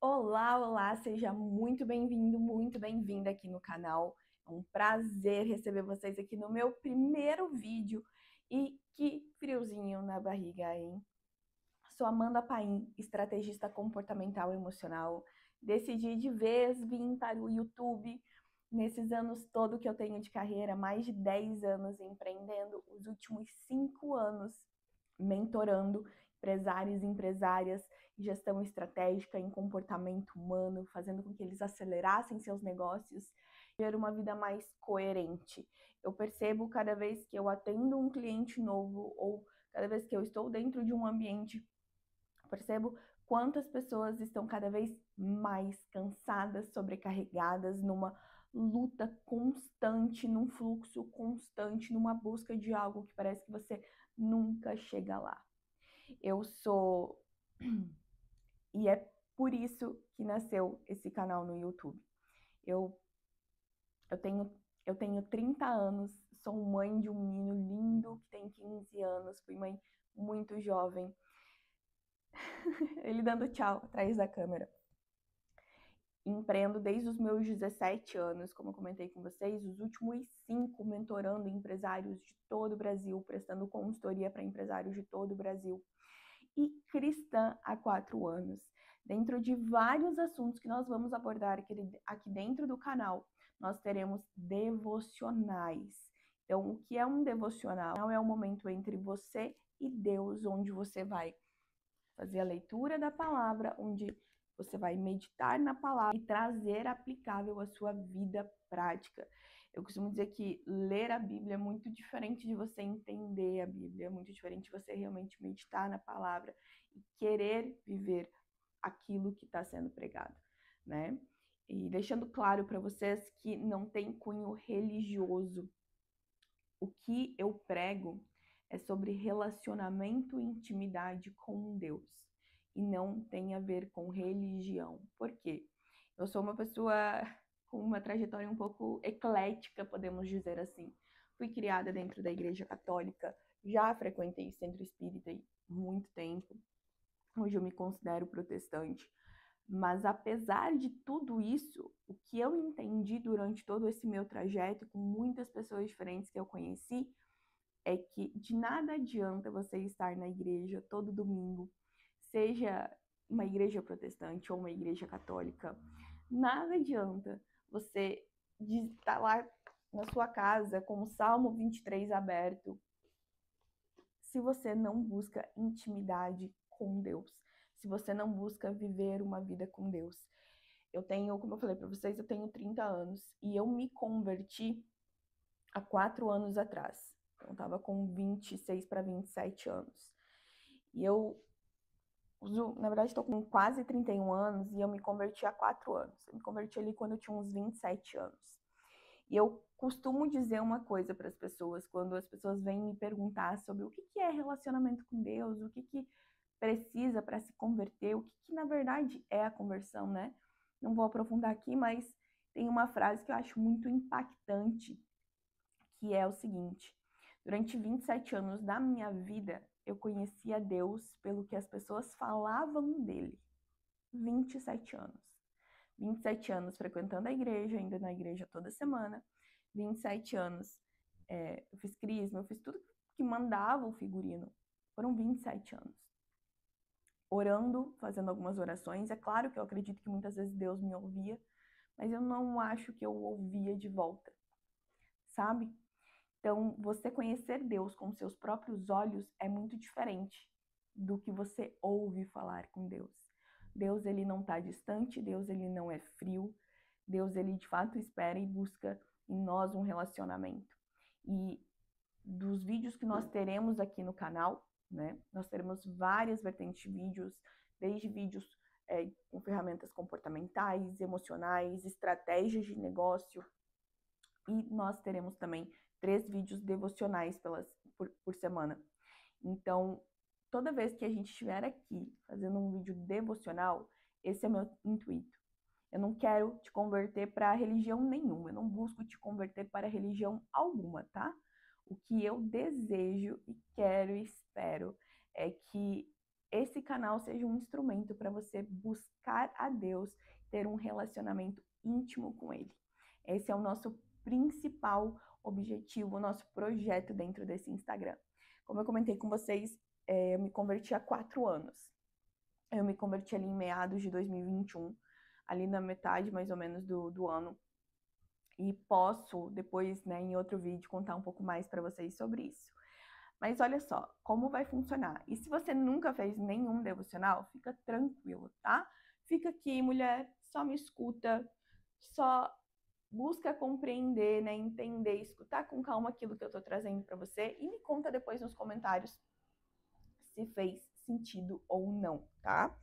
Olá, olá, seja muito bem-vindo, muito bem-vinda aqui no canal. É um prazer receber vocês aqui no meu primeiro vídeo. E que friozinho na barriga, hein? Sou Amanda Paim, estrategista comportamental e emocional. Decidi de vez vir para o YouTube nesses anos todo que eu tenho de carreira, mais de 10 anos empreendendo, os últimos 5 anos mentorando empresários e empresárias em gestão estratégica, em comportamento humano, fazendo com que eles acelerassem seus negócios e ter uma vida mais coerente. Eu percebo cada vez que eu atendo um cliente novo ou cada vez que eu estou dentro de um ambiente, percebo quantas pessoas estão cada vez mais cansadas, sobrecarregadas, numa luta constante, num fluxo constante, numa busca de algo que parece que você nunca chega lá. Eu sou e é por isso que nasceu esse canal no YouTube. Eu eu tenho eu tenho 30 anos, sou mãe de um menino lindo que tem 15 anos, fui mãe muito jovem. Ele dando tchau atrás da câmera. Empreendo desde os meus 17 anos, como eu comentei com vocês, os últimos 5 mentorando empresários de todo o Brasil, prestando consultoria para empresários de todo o Brasil. E cristã há 4 anos. Dentro de vários assuntos que nós vamos abordar aqui dentro do canal, nós teremos devocionais. Então, o que é um devocional? É um momento entre você e Deus, onde você vai fazer a leitura da palavra, onde você vai meditar na palavra e trazer aplicável à sua vida prática. Eu costumo dizer que ler a Bíblia é muito diferente de você entender a Bíblia, é muito diferente de você realmente meditar na palavra e querer viver aquilo que está sendo pregado, né? E deixando claro para vocês que não tem cunho religioso. O que eu prego é sobre relacionamento e intimidade com Deus e não tem a ver com religião. Por quê? Eu sou uma pessoa com uma trajetória um pouco eclética, podemos dizer assim. Fui criada dentro da Igreja Católica, já frequentei centro espírita há muito tempo. Hoje eu me considero protestante. Mas apesar de tudo isso, o que eu entendi durante todo esse meu trajeto, com muitas pessoas diferentes que eu conheci, é que de nada adianta você estar na igreja todo domingo, seja uma igreja protestante ou uma igreja católica, nada adianta você estar lá na sua casa com o Salmo 23 aberto, se você não busca intimidade com Deus, se você não busca viver uma vida com Deus. Eu tenho, como eu falei para vocês, eu tenho 30 anos e eu me converti há 4 anos atrás. Eu estava com 26 para 27 anos. E eu uso, na verdade, estou com quase 31 anos e eu me converti há 4 anos. Eu me converti ali quando eu tinha uns 27 anos. E eu costumo dizer uma coisa para as pessoas, quando as pessoas vêm me perguntar sobre o que é relacionamento com Deus, o que precisa para se converter, o que na verdade é a conversão, né? Não vou aprofundar aqui, mas tem uma frase que eu acho muito impactante, que é o seguinte: durante 27 anos da minha vida, eu conhecia Deus pelo que as pessoas falavam dele. 27 anos. 27 anos frequentando a igreja, indo na igreja toda semana. 27 anos, eu fiz crisma, eu fiz tudo que mandava o figurino. Foram 27 anos. Orando, fazendo algumas orações. É claro que eu acredito que muitas vezes Deus me ouvia, mas eu não acho que eu ouvia de volta, sabe? Então, você conhecer Deus com seus próprios olhos é muito diferente do que você ouve falar com Deus. Deus, ele não está distante, Deus, ele não é frio, Deus, ele de fato espera e busca em nós um relacionamento. E dos vídeos que nós teremos aqui no canal, né, nós teremos várias vertentes de vídeos, desde vídeos com ferramentas comportamentais, emocionais, estratégias de negócio, e nós teremos também 3 vídeos devocionais por semana. Então, toda vez que a gente estiver aqui fazendo um vídeo devocional, esse é meu intuito. Eu não quero te converter para religião nenhuma, eu não busco te converter para religião alguma, tá? O que eu desejo e quero e espero é que esse canal seja um instrumento para você buscar a Deus, ter um relacionamento íntimo com Ele. Esse é o nosso principal objetivo, o nosso projeto dentro desse Instagram. Como eu comentei com vocês, eu me converti há 4 anos. Eu me converti ali em meados de 2021, ali na metade mais ou menos do ano. E posso depois, né, em outro vídeo, contar um pouco mais para vocês sobre isso. Mas olha só, como vai funcionar. E se você nunca fez nenhum devocional, fica tranquilo, tá? Fica aqui, mulher, só me escuta, só busca compreender, né, entender, escutar com calma aquilo que eu tô trazendo para você e me conta depois nos comentários se fez sentido ou não, tá?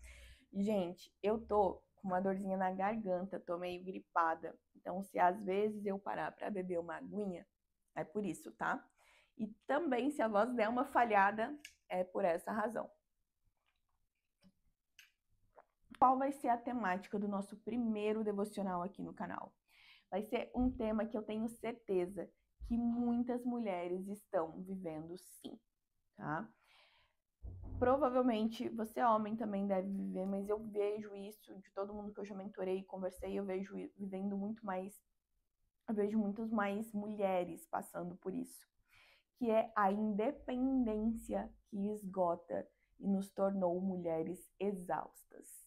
Gente, eu tô com uma dorzinha na garganta, tô meio gripada. Então, se às vezes eu parar para beber uma aguinha, é por isso, tá? E também, se a voz der uma falhada, é por essa razão. Qual vai ser a temática do nosso primeiro devocional aqui no canal? Vai ser um tema que eu tenho certeza que muitas mulheres estão vivendo sim, tá? Provavelmente você homem também deve viver, mas eu vejo isso de todo mundo que eu já mentorei e conversei, eu vejo vivendo muito mais, eu vejo muitas mais mulheres passando por isso, que é a independência que esgota e nos tornou mulheres exaustas.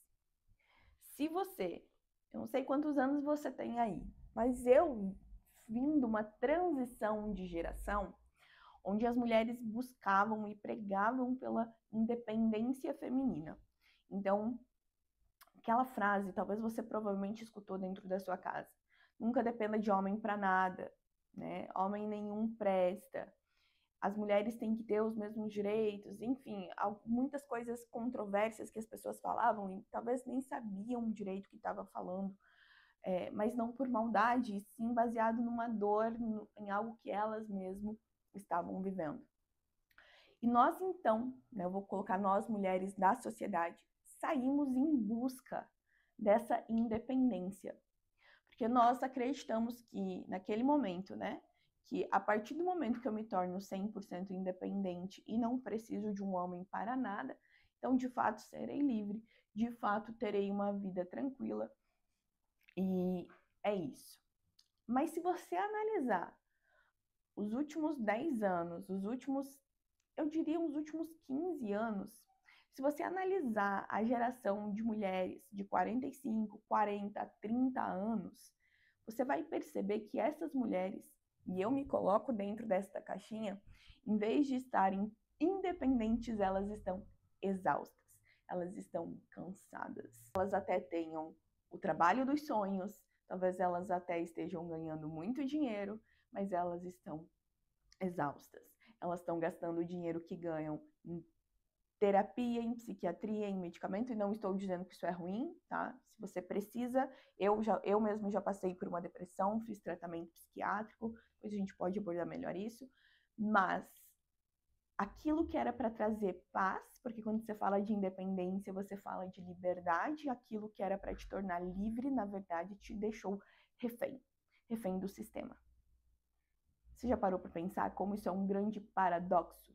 Se você, eu não sei quantos anos você tem aí, mas eu vim de uma transição de geração onde as mulheres buscavam e pregavam pela independência feminina. Então, aquela frase, talvez você provavelmente escutou dentro da sua casa. Nunca dependa de homem para nada, né? Homem nenhum presta. As mulheres têm que ter os mesmos direitos, enfim, muitas coisas controversas que as pessoas falavam e talvez nem sabiam direito o que estava falando, mas não por maldade, e sim baseado numa dor, em algo que elas mesmas estavam vivendo. E nós então, né, eu vou colocar nós mulheres da sociedade, saímos em busca dessa independência. Porque nós acreditamos que naquele momento, né, que a partir do momento que eu me torno 100% independente e não preciso de um homem para nada, então de fato serei livre, de fato terei uma vida tranquila. E é isso. Mas se você analisar os últimos 10 anos, eu diria os últimos 15 anos, se você analisar a geração de mulheres de 45, 40, 30 anos, você vai perceber que essas mulheres, e eu me coloco dentro desta caixinha, em vez de estarem independentes, elas estão exaustas, elas estão cansadas. Elas até tenham o trabalho dos sonhos, talvez elas até estejam ganhando muito dinheiro, mas elas estão exaustas. Elas estão gastando o dinheiro que ganham em terapia, em psiquiatria, em medicamento, e não estou dizendo que isso é ruim, tá? Se você precisa, eu mesmo já passei por uma depressão, fiz tratamento psiquiátrico, depois a gente pode abordar melhor isso, mas aquilo que era para trazer paz, porque quando você fala de independência, você fala de liberdade, aquilo que era para te tornar livre, na verdade, te deixou refém do sistema. Você já parou para pensar como isso é um grande paradoxo?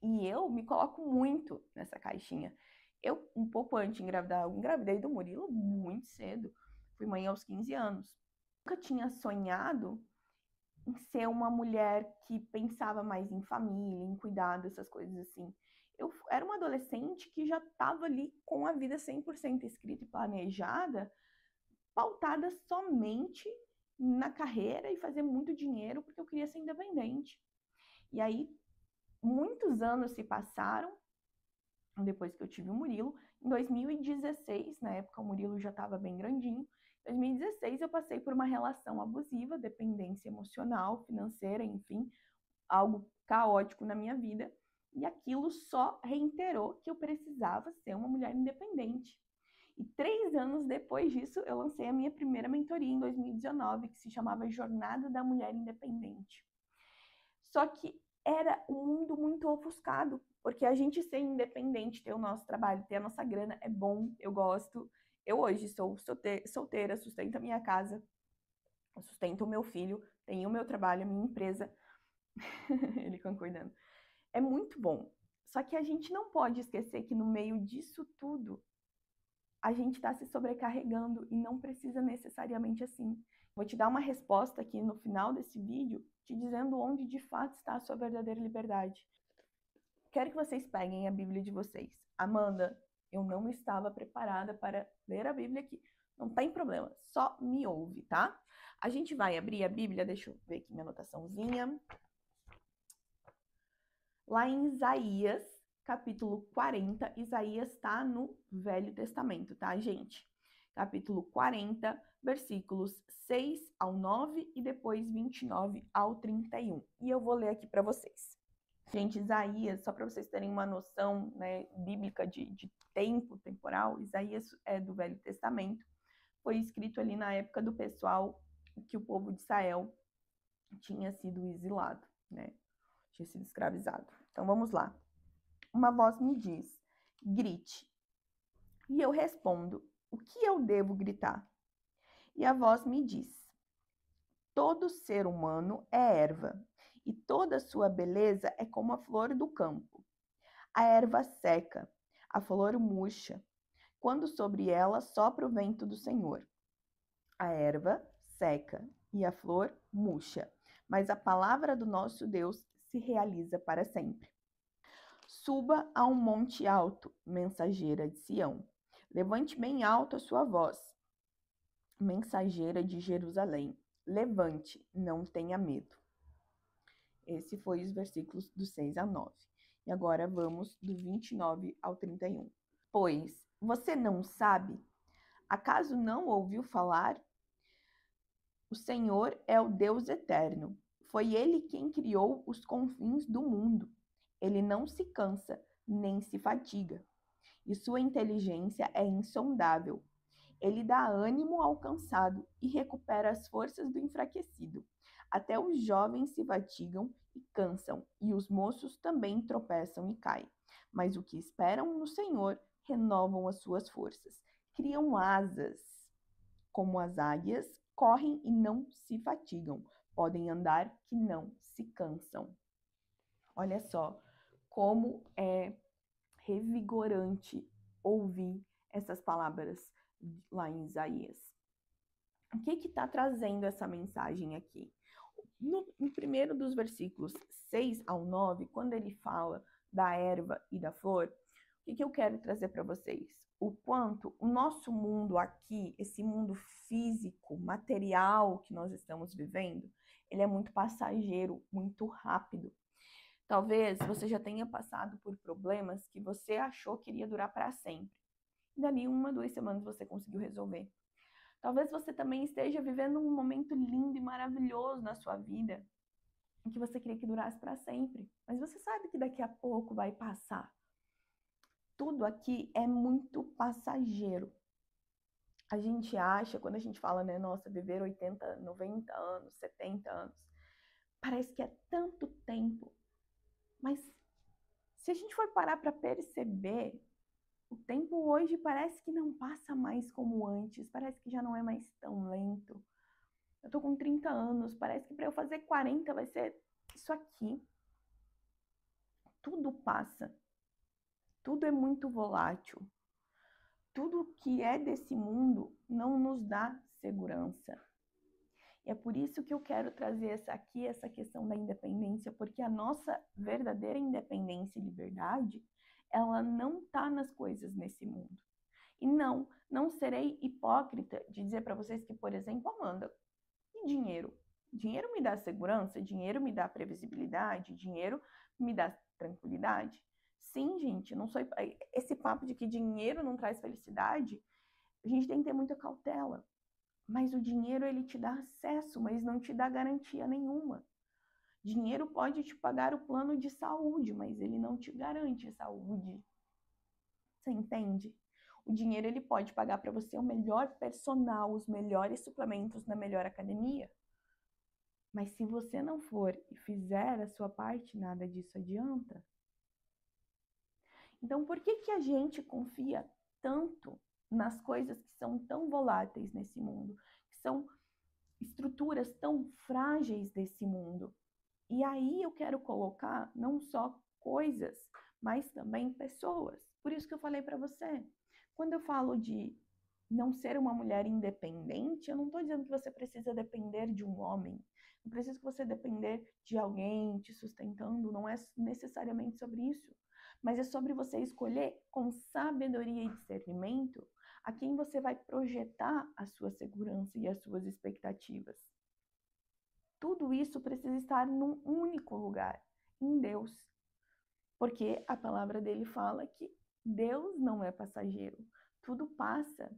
E eu me coloco muito nessa caixinha. Eu, um pouco antes de engravidar, eu engravidei do Murilo muito cedo. Fui mãe aos 15 anos. Nunca tinha sonhado em ser uma mulher que pensava mais em família, em cuidar dessas coisas assim. Eu era uma adolescente que já estava ali com a vida 100% escrita e planejada, pautada somente na carreira e fazer muito dinheiro porque eu queria ser independente. E aí, muitos anos se passaram depois que eu tive o Murilo. Em 2016, na época o Murilo já estava bem grandinho, em 2016 eu passei por uma relação abusiva, dependência emocional, financeira, enfim, algo caótico na minha vida. E aquilo só reiterou que eu precisava ser uma mulher independente. E 3 anos depois disso, eu lancei a minha primeira mentoria em 2019, que se chamava Jornada da Mulher Independente. Só que era um mundo muito ofuscado, porque a gente ser independente, ter o nosso trabalho, ter a nossa grana é bom, eu gosto. Eu hoje sou solteira, sustento a minha casa, sustento o meu filho, tenho o meu trabalho, a minha empresa. Ele concordando. É muito bom. Só que a gente não pode esquecer que no meio disso tudo, a gente está se sobrecarregando e não precisa necessariamente assim. Vou te dar uma resposta aqui no final desse vídeo, te dizendo onde de fato está a sua verdadeira liberdade. Quero que vocês peguem a Bíblia de vocês. Amanda, eu não estava preparada para ler a Bíblia aqui. Não tem problema, só me ouve, tá? A gente vai abrir a Bíblia, deixa eu ver aqui minha anotaçãozinha. Lá em Isaías, capítulo 40, Isaías está no Velho Testamento, tá, gente? Capítulo 40, versículos 6 ao 9 e depois 29 ao 31. E eu vou ler aqui para vocês. Gente, Isaías, só para vocês terem uma noção, né, bíblica de tempo, temporal, Isaías é do Velho Testamento. Foi escrito ali na época do pessoal que o povo de Israel tinha sido exilado, né? Tinha sido escravizado. Então vamos lá. Uma voz me diz: grite. E eu respondo: o que eu devo gritar? E a voz me diz: todo ser humano é erva, e toda sua beleza é como a flor do campo. A erva seca, a flor murcha, quando sobre ela sopra o vento do Senhor. A erva seca e a flor murcha, mas a palavra do nosso Deus se realiza para sempre. Suba a um monte alto, mensageira de Sião. Levante bem alto a sua voz, mensageira de Jerusalém. Levante, não tenha medo. Esse foi os versículos do 6 a 9. E agora vamos do 29 ao 31. Pois você não sabe? Acaso não ouviu falar? O Senhor é o Deus eterno. Foi Ele quem criou os confins do mundo. Ele não se cansa, nem se fatiga. E sua inteligência é insondável. Ele dá ânimo ao cansado e recupera as forças do enfraquecido. Até os jovens se fatigam e cansam, e os moços também tropeçam e caem. Mas o que esperam no Senhor renovam as suas forças. Criam asas como as águias, correm e não se fatigam. Podem andar que não se cansam. Olha só como é revigorante ouvir essas palavras lá em Isaías. O que está trazendo essa mensagem aqui? No primeiro dos versículos 6 ao 9, quando ele fala da erva e da flor, o que eu quero trazer para vocês? O quanto o nosso mundo aqui, esse mundo físico, material que nós estamos vivendo, ele é muito passageiro, muito rápido. Talvez você já tenha passado por problemas que você achou que iria durar para sempre. E dali 1, 2 semanas você conseguiu resolver. Talvez você também esteja vivendo um momento lindo e maravilhoso na sua vida, em que você queria que durasse para sempre. Mas você sabe que daqui a pouco vai passar. Tudo aqui é muito passageiro. A gente acha, quando a gente fala, né, nossa, viver 80, 90 anos, 70 anos, parece que é tanto tempo. Mas se a gente for parar para perceber, o tempo hoje parece que não passa mais como antes, parece que já não é mais tão lento. Eu tô com 30 anos, parece que para eu fazer 40 vai ser isso aqui. Tudo passa. Tudo é muito volátil. Tudo que é desse mundo não nos dá segurança. E é por isso que eu quero trazer essa questão da independência, porque a nossa verdadeira independência e liberdade, ela não está nas coisas nesse mundo. E não serei hipócrita de dizer para vocês que, por exemplo, Amanda, e dinheiro? Dinheiro me dá segurança, dinheiro me dá previsibilidade, dinheiro me dá tranquilidade. Sim, gente, não sou esse papo de que dinheiro não traz felicidade, a gente tem que ter muita cautela. Mas o dinheiro, ele te dá acesso, mas não te dá garantia nenhuma. Dinheiro pode te pagar o plano de saúde, mas ele não te garante saúde. Você entende? O dinheiro, ele pode pagar para você o melhor personal, os melhores suplementos na melhor academia. Mas se você não for e fizer a sua parte, nada disso adianta. Então, por que a gente confia tanto nas coisas que são tão voláteis nesse mundo, que são estruturas tão frágeis desse mundo? E aí eu quero colocar não só coisas, mas também pessoas. Por isso que eu falei para você, quando eu falo de não ser uma mulher independente, eu não estou dizendo que você precisa depender de um homem, não precisa que você depender de alguém te sustentando, não é necessariamente sobre isso, mas é sobre você escolher com sabedoria e discernimento a quem você vai projetar a sua segurança e as suas expectativas. Tudo isso precisa estar num único lugar, em Deus. Porque a palavra dele fala que Deus não é passageiro, tudo passa.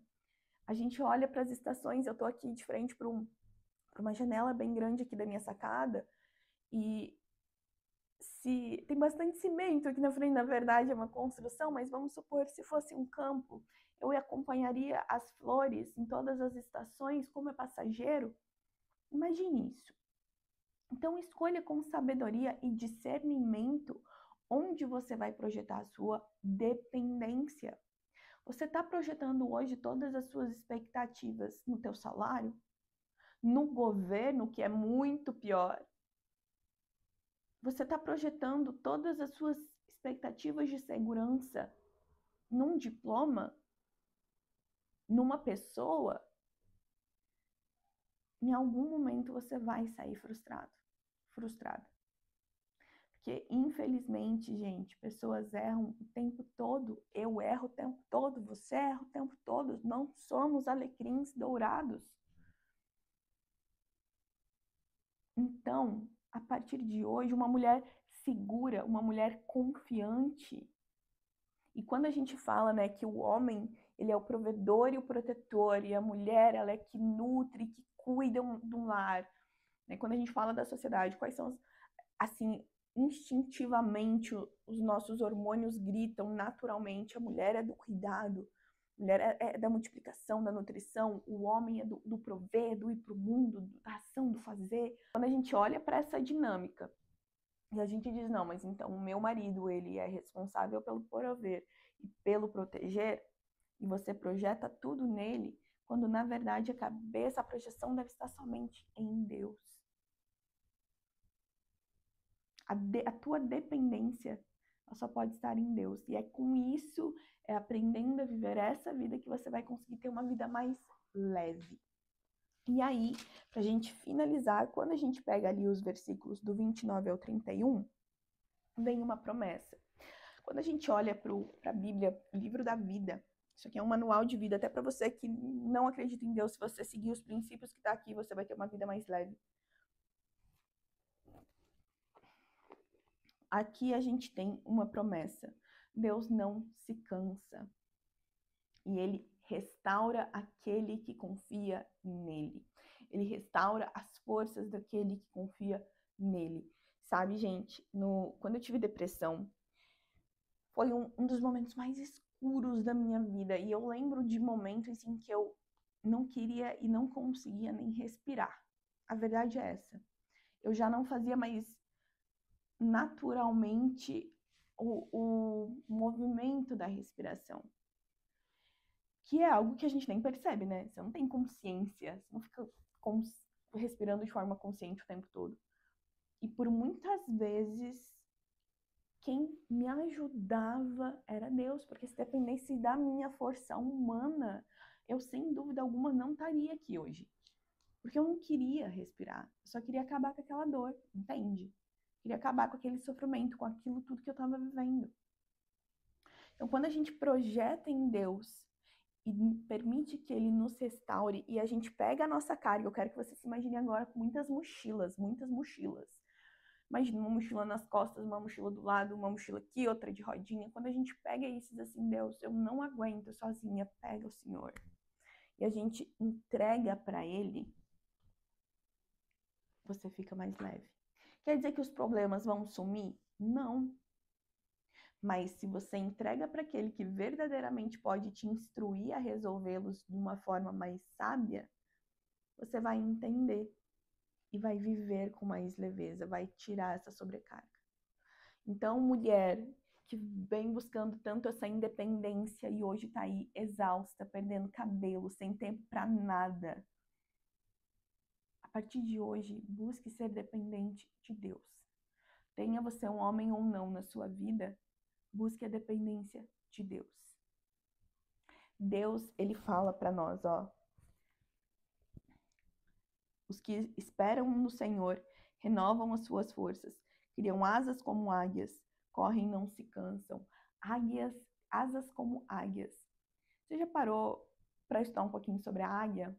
A gente olha para as estações, eu estou aqui de frente para uma janela bem grande aqui da minha sacada, e se tem bastante cimento aqui na frente, na verdade é uma construção, mas vamos supor, se fosse um campo, eu acompanharia as flores em todas as estações, como é passageiro. Imagine isso. Então, escolha com sabedoria e discernimento onde você vai projetar a sua dependência. Você está projetando hoje todas as suas expectativas no teu salário? No governo, que é muito pior? Você está projetando todas as suas expectativas de segurança num diploma? Numa pessoa? Em algum momento você vai sair frustrada. Porque, infelizmente, gente, pessoas erram o tempo todo, eu erro o tempo todo, você erra o tempo todo, não somos alecrins dourados. Então, a partir de hoje, uma mulher segura, uma mulher confiante. E quando a gente fala, né, que o homem, ele é o provedor e o protetor, e a mulher, ela é que nutre, que cuida do lar, né? Quando a gente fala da sociedade, quais são assim, instintivamente os nossos hormônios gritam naturalmente, a mulher é do cuidado, a mulher é da multiplicação, da nutrição, o homem é do prover, do ir para o mundo, da ação, do fazer. Quando a gente olha para essa dinâmica e a gente diz, não, mas então o meu marido, ele é responsável pelo prover e pelo proteger, e você projeta tudo nele, quando na verdade a projeção deve estar somente em Deus. A tua dependência só pode estar em Deus. E é com isso, aprendendo a viver essa vida, que você vai conseguir ter uma vida mais leve. E aí, para a gente finalizar, quando a gente pega ali os versículos do 29 ao 31, vem uma promessa. Quando a gente olha para a Bíblia, o livro da vida, isso aqui é um manual de vida, até para você que não acredita em Deus, se você seguir os princípios que está aqui, você vai ter uma vida mais leve. Aqui a gente tem uma promessa. Deus não se cansa. E ele restaura aquele que confia nele. Ele restaura as forças daquele que confia nele. Sabe, gente, quando eu tive depressão, foi um dos momentos mais escuros da minha vida. E eu lembro de momentos em que eu não queria e não conseguia nem respirar. A verdade é essa. Eu já não fazia mais naturalmente o movimento da respiração, que é algo que a gente nem percebe, né? Você não tem consciência, você não fica respirando de forma consciente o tempo todo. E por muitas vezes, quem me ajudava era Deus, porque se dependesse da minha força humana, eu sem dúvida alguma não estaria aqui hoje. Porque eu não queria respirar, eu só queria acabar com aquela dor, entende? Queria acabar com aquele sofrimento, com aquilo tudo que eu estava vivendo. Então, quando a gente projeta em Deus e permite que Ele nos restaure, e a gente pega a nossa carga, eu quero que você se imagine agora com muitas mochilas, muitas mochilas. Imagina uma mochila nas costas, uma mochila do lado, uma mochila aqui, outra de rodinha. Quando a gente pega isso e diz assim, Deus, eu não aguento sozinha, pega o Senhor. E a gente entrega para Ele, você fica mais leve. Quer dizer que os problemas vão sumir? Não. Mas se você entrega para aquele que verdadeiramente pode te instruir a resolvê-los de uma forma mais sábia, você vai entender e vai viver com mais leveza, vai tirar essa sobrecarga. Então, mulher que vem buscando tanto essa independência e hoje está aí exausta, perdendo cabelo, sem tempo para nada, a partir de hoje, busque ser dependente de Deus. Tenha você um homem ou não na sua vida, busque a dependência de Deus. Deus, ele fala para nós, ó. Os que esperam no Senhor renovam as suas forças, criam asas como águias, correm e não se cansam. Asas como águias. Você já parou para estudar um pouquinho sobre a águia?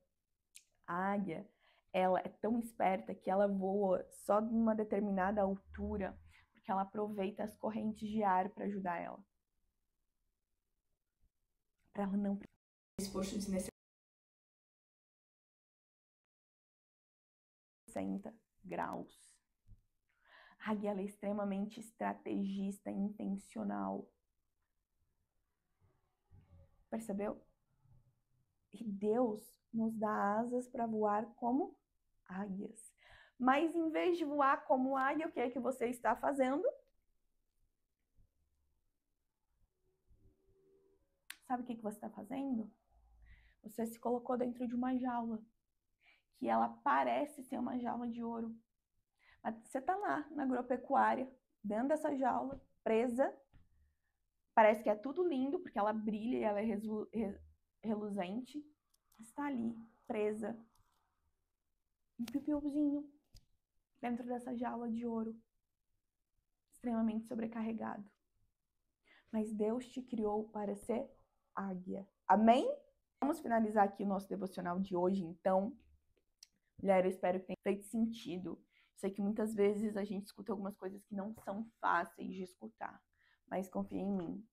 A águia, ela é tão esperta que ela voa só de uma determinada altura, porque ela aproveita as correntes de ar para ajudar ela. Para ela não precisar de esforço desnecessário. 60 graus. A águia, ela é extremamente estrategista e intencional. Percebeu? E Deus nos dá asas para voar como águias. Mas em vez de voar como águia, o que é que você está fazendo? Sabe o que você está fazendo? Você se colocou dentro de uma jaula, que ela parece ser uma jaula de ouro. Mas você está lá na agropecuária, dentro dessa jaula, presa. Parece que é tudo lindo, porque ela brilha e ela é reluzente. Está ali, presa. Um pipiuzinho dentro dessa jaula de ouro, extremamente sobrecarregado. Mas Deus te criou para ser águia. Amém? Vamos finalizar aqui o nosso devocional de hoje, então. Mulher, eu espero que tenha feito sentido. Sei que muitas vezes a gente escuta algumas coisas que não são fáceis de escutar, mas confia em mim.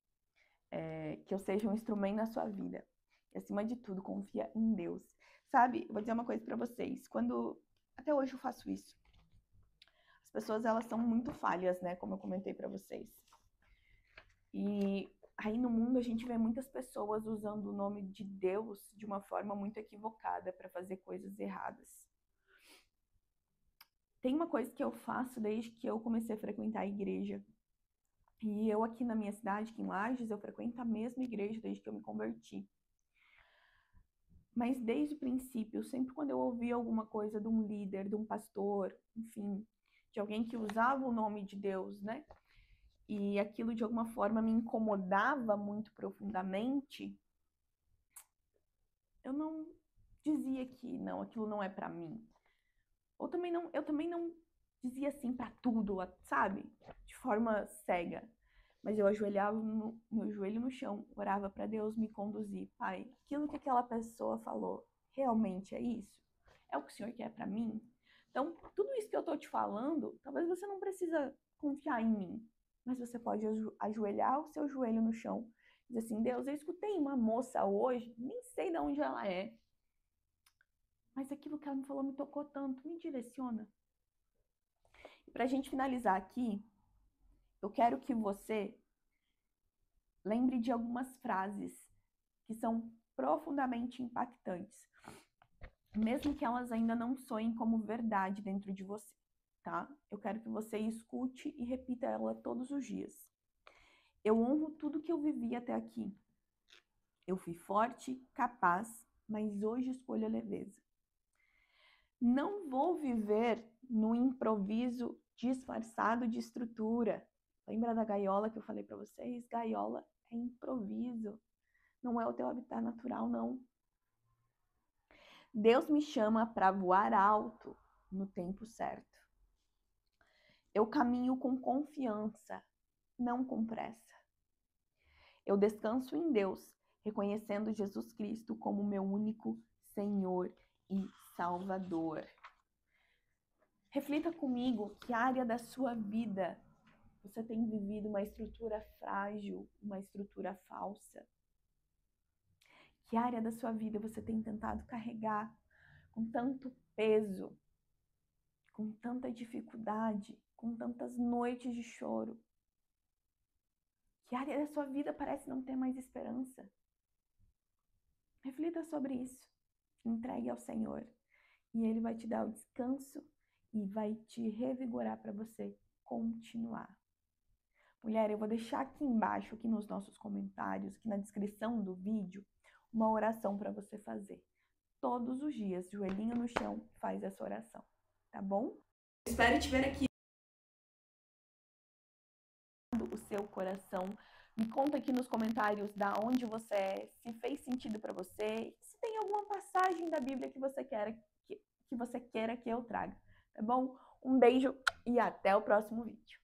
Que eu seja um instrumento na sua vida. E, acima de tudo, confia em Deus. Sabe, eu vou dizer uma coisa pra vocês. Até hoje eu faço isso. As pessoas, elas são muito falhas, né? Como eu comentei pra vocês. E aí no mundo a gente vê muitas pessoas usando o nome de Deus de uma forma muito equivocada para fazer coisas erradas. Tem uma coisa que eu faço desde que eu comecei a frequentar a igreja. E eu aqui na minha cidade, aqui em Lages, eu frequento a mesma igreja desde que eu me converti. Mas desde o princípio, sempre quando eu ouvia alguma coisa de um líder, de um pastor, enfim, de alguém que usava o nome de Deus, né? E aquilo de alguma forma me incomodava muito profundamente, eu não dizia que não, aquilo não é pra mim. Eu também não dizia assim pra tudo, sabe? De forma cega. Mas eu ajoelhava meu joelho no chão, orava para Deus me conduzir. Pai, aquilo que aquela pessoa falou, realmente é isso? É o que o Senhor quer para mim? Então, tudo isso que eu tô te falando, talvez você não precisa confiar em mim, mas você pode ajoelhar o seu joelho no chão e dizer assim, Deus, eu escutei uma moça hoje, nem sei de onde ela é, mas aquilo que ela me falou me tocou tanto, me direciona. E pra gente finalizar aqui, eu quero que você lembre de algumas frases que são profundamente impactantes, mesmo que elas ainda não soem como verdade dentro de você, tá? Eu quero que você escute e repita ela todos os dias. Eu honro tudo que eu vivi até aqui. Eu fui forte, capaz, mas hoje escolho a leveza. Não vou viver no improviso disfarçado de estrutura. Lembra da gaiola que eu falei para vocês? Gaiola é improviso. Não é o teu habitat natural, não. Deus me chama para voar alto no tempo certo. Eu caminho com confiança, não com pressa. Eu descanso em Deus, reconhecendo Jesus Cristo como meu único Senhor e Salvador. Reflita comigo que área da sua vida você tem vivido uma estrutura frágil, uma estrutura falsa. Que área da sua vida você tem tentado carregar com tanto peso, com tanta dificuldade, com tantas noites de choro? Que área da sua vida parece não ter mais esperança? Reflita sobre isso. Entregue ao Senhor. E Ele vai te dar o descanso e vai te revigorar para você continuar. Mulher, eu vou deixar aqui embaixo, aqui nos nossos comentários, aqui na descrição do vídeo, uma oração para você fazer. Todos os dias, joelhinho no chão, faz essa oração, tá bom? Espero te ver aqui. O seu coração Me conta aqui nos comentários da onde você é, se fez sentido para você, se tem alguma passagem da Bíblia que você queira que eu traga, tá bom? Um beijo e até o próximo vídeo.